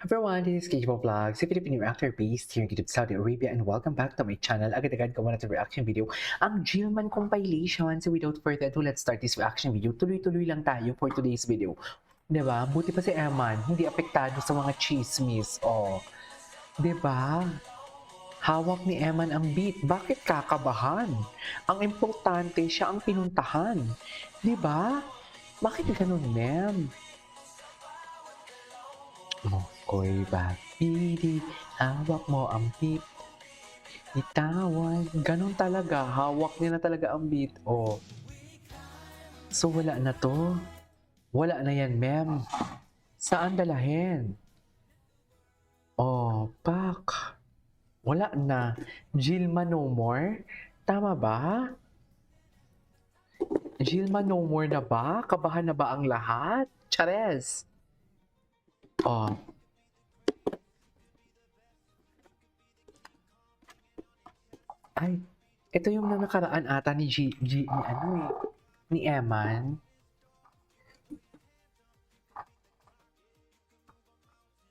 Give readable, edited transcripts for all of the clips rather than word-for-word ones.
Everyone, this is Kikipo Vlogs, a Filipino actor based here in Egypt, Saudi Arabia, and welcome back to my channel. Agad-agad gawa na sa reaction video, ang Gilman compilation. So without further ado, let's start this reaction video. Tuloy-tuloy lang tayo for today's video. Diba? Buti pa si Eman, hindi apektado sa mga chismis. Oh, diba? Hawak ni Eman ang beat. Bakit kakabahan? Ang importante, siya ang pinuntahan. Diba? Bakit ganun, ma'am? Moko'y bakidi, hawak mo ang beat. Itawan, ganun talaga, hawak niya na talaga ang beat. Oh. So wala na to. Wala na yan, ma'am. Saan dalahin? Oh, pak. Wala na. Gilma no more? Tama ba? Gilma no more na ba? Kabahan na ba ang lahat? Chares. Oh. Ay, ito yung nakaraan ata ni ni Eman.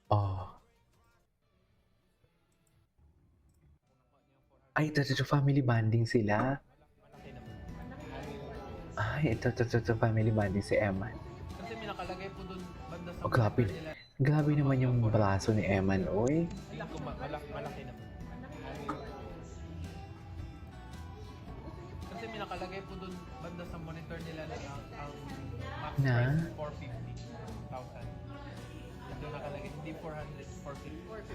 Oh. Ay, ito, family bonding sila. Ay, ito, family bonding si Eman. Kasi may nakalagay po doon banda sa Oh, grabe. nila. Grabe naman yung braso ni Eman, oy. Malaki na po. Kasi may nakalagay po doon banda sa monitor nila na ang max Na? price 450,000. Ito nakalagay, hindi 400, 450.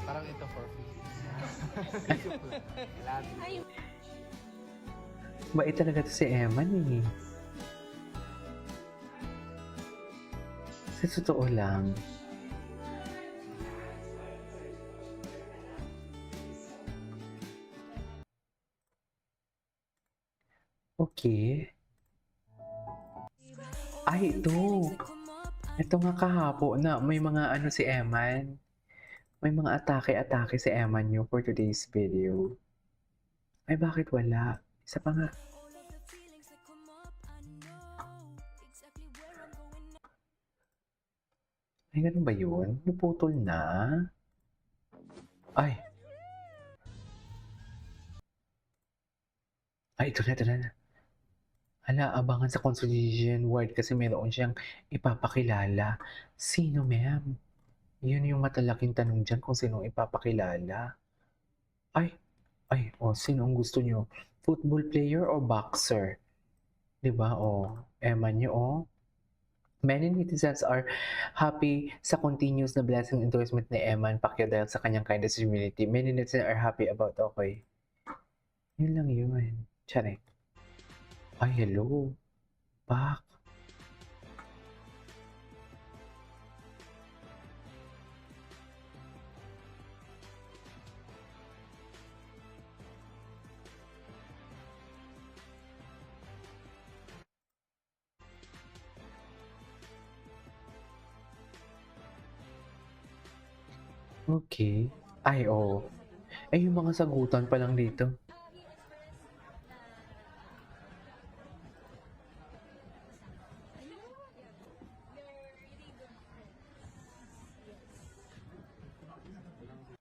Parang ito 450. Bait talaga to si Eman eh. Sa totoo lang. Okay. Ay, ito. Ito nga kahapon na may mga ano si Eman. May mga atake-atake si Eman nyo for today's video. Ay, bakit wala? Isa pa nga. Ay, ganun ba yun? Naputol na? Ay. Ay, ito na. Hala, abangan sa consolidation ward kasi meron siyang ipapakilala. Sino, ma'am? Yun yung matalaking tanong dyan kung sino ipapakilala. Sino ang gusto nyo? Football player o boxer? Diba, Eman nyo, Many netizens are happy sa continuous na blessing endorsement ni Eman Pacquiao dahil sa kanyang kindness humility. Many netizens are happy about okay. Yun lang yun. Tsare. Ay, hello. Pak. Okay. Ay, oo. Yung mga sagutan pa lang dito.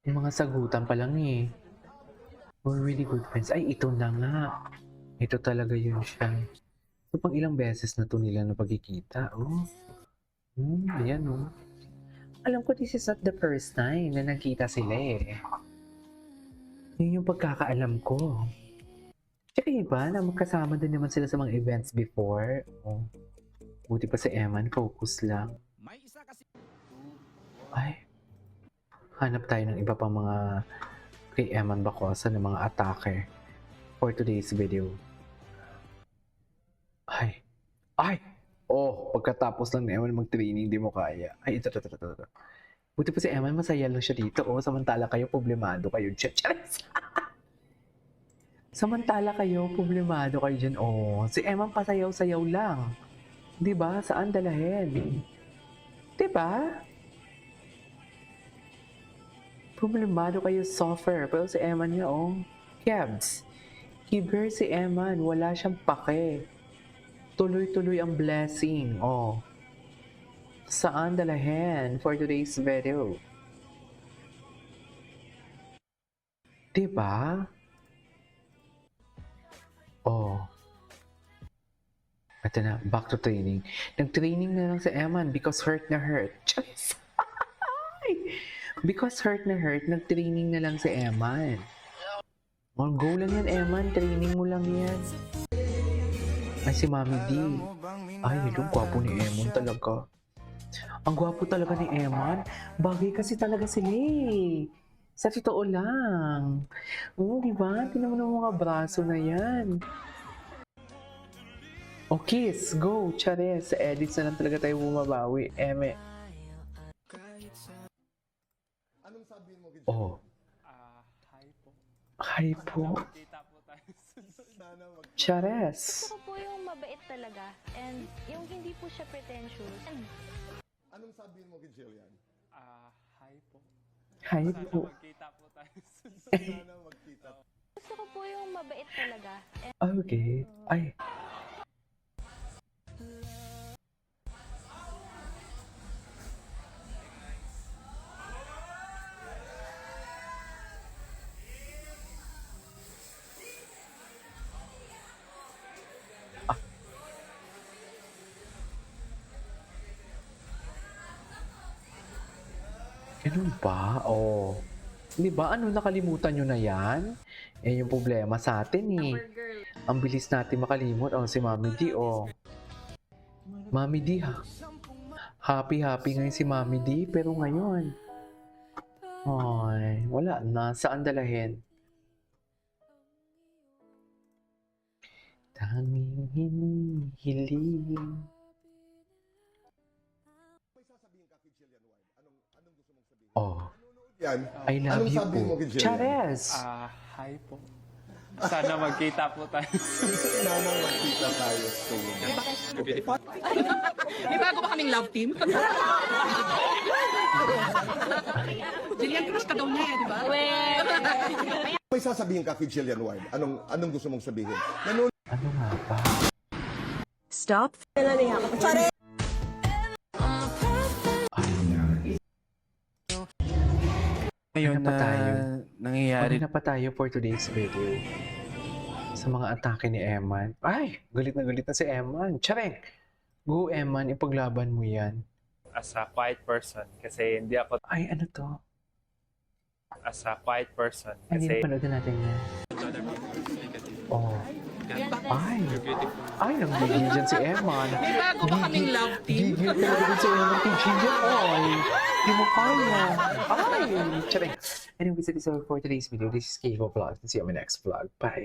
Yung mga sagutan pa lang eh. We're really good friends. Ay, ito na nga. Ito talaga yun siya. So, pang ilang beses na to nila na pagkikita. Ayan Alam ko this is not the first time na nagkita sila eh. Yun yung pagkakaalam ko. Tsaka iba na magkasama din naman sila sa mga events before. Buti pa si Eman, focus lang. Ay, hanap tayo ng iba pang mga kay Eman Bacosa ng mga atake for today's video. Ay! Pagkatapos lang ni Eman mag-training, di mo kaya. Ay, ito. Buti pa si Eman, masaya lang siya dito. Samantala kayo, problemado kayo. Chares! Samantala kayo, problemado kayo dyan. Si Eman pasayaw-sayaw lang. Di ba? Saan dalahin? Di ba? Problemado kayo, suffer. Pero si Eman niya, Kebs. Kiber si Eman, wala siyang pake. Tuloy-tuloy ang blessing, Saan dalahin for today's video? Diba? Oh. Ito na, back to training. Nag-training na lang si Eman because hurt na hurt. Charis! Because hurt na hurt, nag-training na lang si Eman. All go lang yan, Eman. Training mo lang yan. Ay, si Mami D. Ay, hello, gwapo ni Eman talaga. Ang gwapo talaga ni Eman. Bagay kasi talaga sila eh. Sa totoo lang. Oo, di ba? Tingnan mo ng mga braso na yan. O kiss, go, Charis. Sa edits na lang talaga tayo bumabawi. Eme. Anong sabihin mo kay Oh, Hi po. hi po. Kita po tayo sunod. Sana wag Charis. Gusto ko po yung mabait talaga and yung hindi po siya pretentious. And Anong sabihin mo kay Jillian? Hi po. Hi Sana po. magkita po tayo sunod. Sana magkita. gusto ko po yung mabait talaga. And Okay. Ay. Ganun ba? Oh. Di ba? Ano, nakalimutan nyo na yan? Eh, yung problema sa atin eh. Ang bilis natin makalimot. Oh, si Mami D, oh. Mami D, ha? Happy ngayon si Mami D, pero ngayon. Ay, wala na. Saan dalahin? Tanging hinihiling. May sasabihin ka kay Jillian Ward. Anong gusto mong sabihin? Oh, Yan. I love Anong you sabihin mo po. kay Jillian? Chares! Hi po. Sana magkita po tayo sunod. Sana magkita tayo soon. May bago ba kaming love team? Jillian, crush ka daw niya eh, di ba? May sasabihin ka kay Jillian Ward. Anong gusto mong sabihin? Ano nga ba? Stop. Ngayon Ano pa tayo? nangyayari. Ano na pa tayo for today's video? Sa mga atake ni Eman. Ay, galit na si Eman. Tsareng! Go, Eman, ipaglaban mo yan. As a quiet person kasi hindi ako Ay, ano to? as a quiet person Hindi kasi na panoodin natin yan. Oh. Ay, nanggigil dyan si Eman. May bago ba kaming love team? Gigil talaga dyan si Eman kay Gillian. Ay, di mo kaya. Ay, tsareng. Anyway, so for today's video, this is Keiko Vlog. See you on my next vlog. Bye.